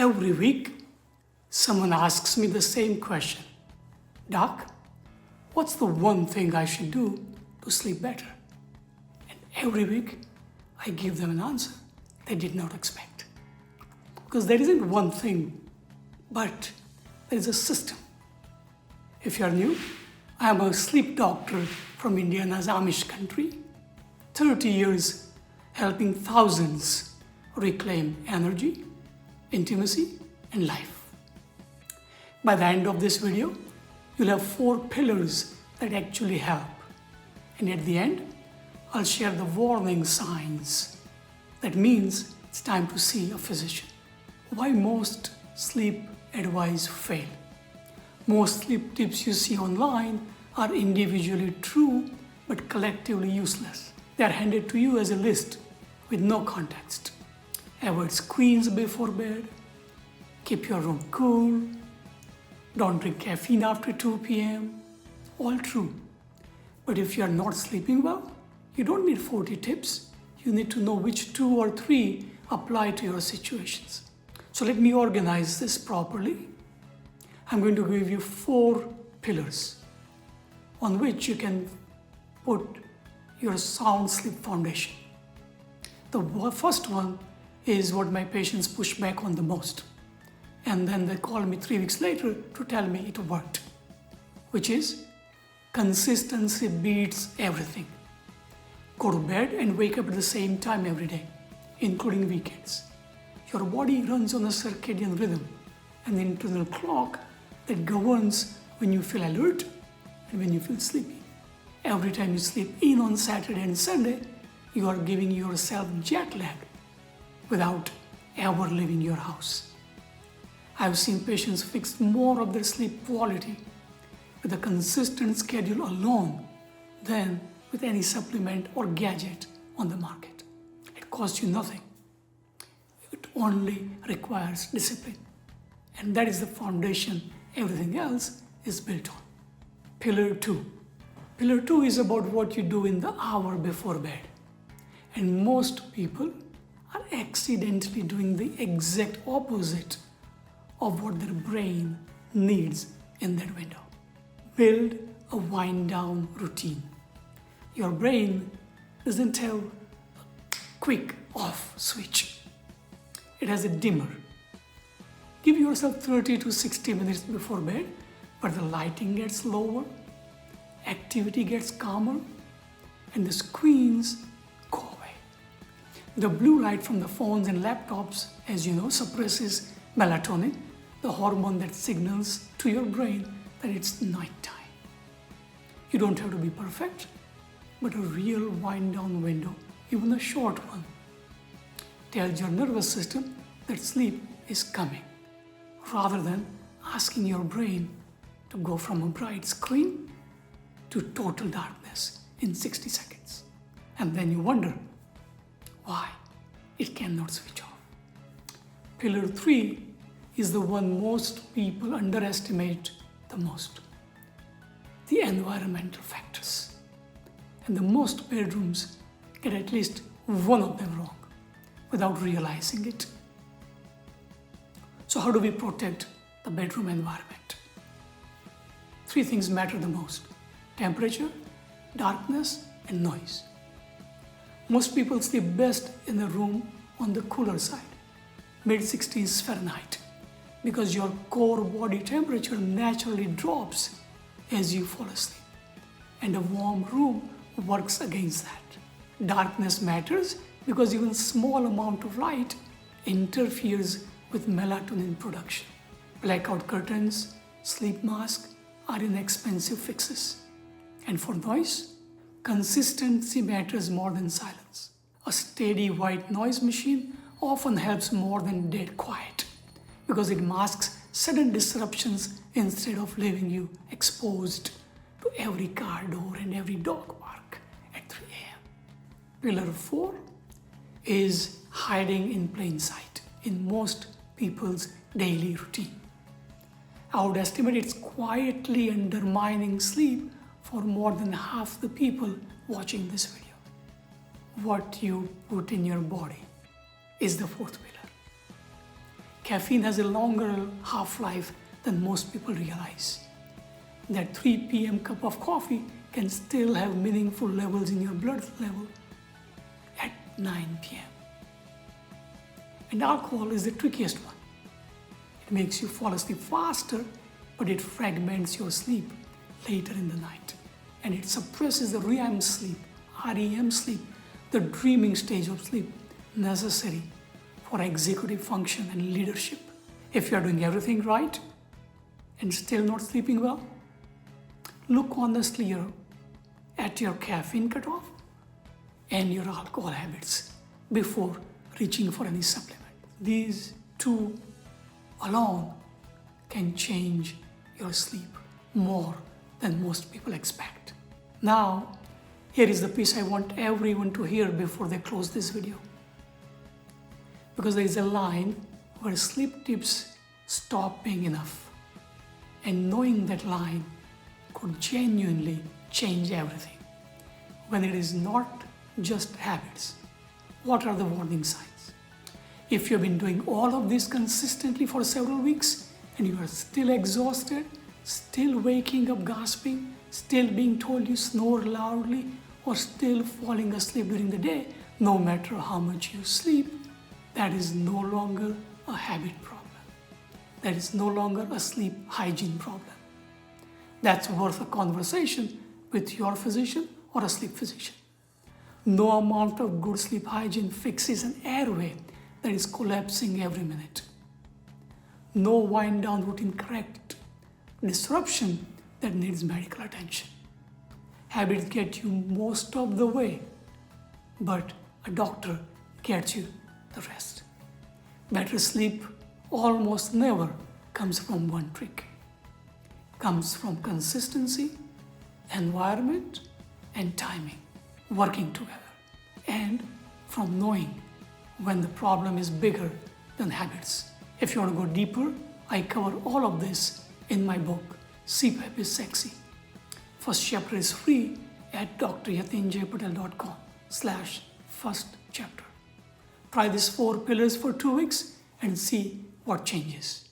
Every week, someone asks me the same question. Doc, what's the one thing I should do to sleep better? And every week, I give them an answer they did not expect. Because there isn't one thing, but there is a system. If you are new, I am a sleep doctor from Indiana's Amish country. 30 years helping thousands reclaim energy, intimacy, and life. By the end of this video, you'll have 4 pillars that actually help. And at the end, I'll share the warning signs. That means it's time to see a physician. Why most sleep advice fail. Most sleep tips you see online are individually true but collectively useless. They are handed to you as a list with no context. Avoid screens before bed. Keep your room cool. Don't drink caffeine after 2 p.m. All true. But if you are not sleeping well, you don't need 40 tips. You need to know which 2 or 3 apply to your situations. So let me organize this properly. I'm going to give you 4 pillars on which you can put your sound sleep foundation. The first one is what my patients push back on the most. And then they call me 3 weeks later to tell me it worked, which is consistency beats everything. Go to bed and wake up at the same time every day, including weekends. Your body runs on a circadian rhythm, an internal clock that governs when you feel alert and when you feel sleepy. Every time you sleep in on Saturday and Sunday, you are giving yourself jet lag without ever leaving your house. I've seen patients fix more of their sleep quality with a consistent schedule alone than with any supplement or gadget on the market. It costs you nothing. It only requires discipline. And that is the foundation everything else is built on. Pillar 2. Pillar 2 is about what you do in the hour before bed. And most people are accidentally doing the exact opposite of what their brain needs in that window. Build a wind down routine. Your brain doesn't have a quick off switch. It has a dimmer. Give yourself 30 to 60 minutes before bed, but the lighting gets lower, activity gets calmer, and the screens go away. The blue light from the phones and laptops, as you know, suppresses melatonin, the hormone that signals to your brain that it's nighttime. You don't have to be perfect, but a real wind down window, even a short one, tells your nervous system that sleep is coming, rather than asking your brain to go from a bright screen to total darkness in 60 seconds. And then you wonder why it cannot switch off. Pillar 3 is the one most people underestimate the most. The environmental factors. And the most bedrooms get at least one of them wrong without realizing it. So how do we protect the bedroom environment? 3 things matter the most: temperature, darkness, and noise. Most people sleep best in a room on the cooler side, mid-60s Fahrenheit, because your core body temperature naturally drops as you fall asleep, and a warm room works against that. Darkness matters because even small amount of light interferes with melatonin production. Blackout curtains, sleep masks are inexpensive fixes. And for noise, consistency matters more than silence. A steady white noise machine often helps more than dead quiet because it masks sudden disruptions instead of leaving you exposed to every car door and every dog bark at 3 a.m. Pillar 4 is hiding in plain sight in most people's daily routine. I would estimate it's quietly undermining sleep for more than half the people watching this video. What you put in your body is the 4th pillar. Caffeine has a longer half-life than most people realize. That 3 p.m. cup of coffee can still have meaningful levels in your blood level at 9 p.m. And alcohol is the trickiest one. It makes you fall asleep faster, but it fragments your sleep later in the night. And it suppresses the REM sleep, the dreaming stage of sleep necessary for executive function and leadership. If you are doing everything right and still not sleeping well, look honestly at your caffeine cutoff and your alcohol habits before reaching for any supplement. These two alone can change your sleep more than most people expect. Now, here is the piece I want everyone to hear before they close this video. Because there is a line where sleep tips stop being enough. And knowing that line could genuinely change everything. When it is not just habits, what are the warning signs? If you've been doing all of this consistently for several weeks and you are still exhausted, still waking up gasping, still being told you snore loudly, or still falling asleep during the day, no matter how much you sleep, that is no longer a habit problem. That is no longer a sleep hygiene problem. That's worth a conversation with your physician or a sleep physician. No amount of good sleep hygiene fixes an airway that is collapsing every minute. No wind down routine correct disruption that needs medical attention. Habits get you most of the way, but a doctor gets you the rest. Better sleep almost never comes from one trick. Comes from consistency, environment, and timing working together, and from knowing when the problem is bigger than habits. If you want to go deeper, I cover all of this in my book, CPAP is Sexy. First chapter is free at dryatinjpatel.com/first chapter. Try these 4 pillars for 2 weeks and see what changes.